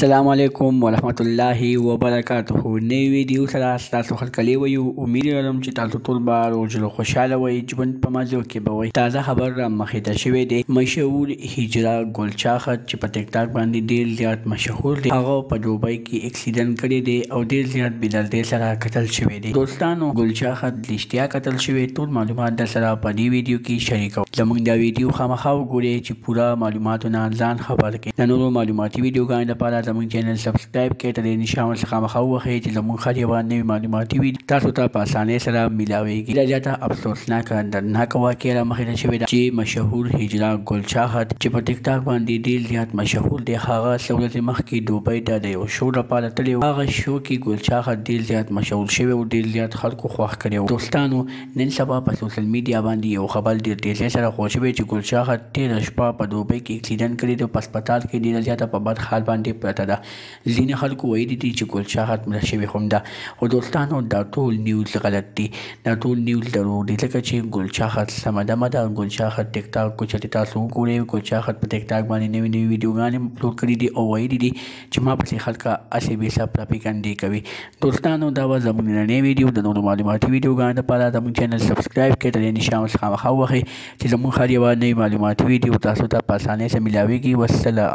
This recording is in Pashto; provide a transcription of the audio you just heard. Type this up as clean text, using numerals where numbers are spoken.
السلام علیکم ورحمت الله وبرکاته. نوی ویډیو سره ستاسو هرکلی وایو. امید لرم چې تاسو ټول به روزل خوشحاله وئ، ژوند په مزو کې به وئ. تازه خبر را مخې ته شوی دی. مشهور هجرا ګلچاخت چې په ټیک ټاک باندې ډیر زیات مشهور دی، هغه په دوبۍ کې اکسیډنټ کړی دی او ډیر زیات بې دردۍ سره قتل شوی دی. دوستانو، ګلچاخت رښتیا قتل شوی. ټول معلومات در سره په دې ویډیو کې شریکوم. زموږ دا ویډیو خامخا وګورئ چې پوره معلوماتونه ځان خبر کړئ. د نورو معلوماتي ویډیوګانو لپاره زموږ چینل سبسکرایب کړئ، تر دې نشان ورڅخه خامخا ووهئ چې زموږ هر یوه نوې معلوماتي ویډیو تاسو ته په اسانۍ سره میلاویږي. ډېره زیاته افسوسناکه دردناکه واقعه را مخې ته شوې ده چې مشهور هجرا ګلچاخت چې په ټیک ټاک باندې ډېر زیات مشهور دی، هغه څه ورځې مخکې دوبۍ ته د یو شو لپاره تللی و. هغه شو کې ګلچاخت ډېر زیات مشهور شوی او ډېر زیات خلکو خوښ کړی و. دوستانو، نن سبا په سوشل میډیا باندې یو خبر ډېر تیزۍ سره خپور شوی چې ګلچاخت تېره شپه په دوبۍ کې اکسیډنټ کړی دی. په هسپتال کې ډېره زیاته په بد حال باندې پرته ده. ځینې خلکو ویلي دي چې ګلچاخت مړه شوې هم ده، خو دوستانو دا ټول نیوز غلط دي. دا ټول نیوز دروغ دي، ځکه چې ګلچاخت سمه دمه ده. ګلچاخت ټیک ټاک کو چېرې تاسو وګورئ، ګلچاخت په ټیک ټاک باندې نوې نوې ویډیوګانې اپلوډ کړي دي او ویلي دي چې ما پسې خلک هسې بې حساب پراپیګنډې کوي. دوستانو، دا به زموږ نننۍ ویډیو. د نورو معلوماتي ویډیوګانو لپاره زموږ چینل سبسکرایب کړئ، تر دې نشان ورڅخه خامخا ووهئ چې زموږ هر یوه نوې معلوماتي ویډیو تاسو ته په اسانۍ سره میلاویږي. والسلام.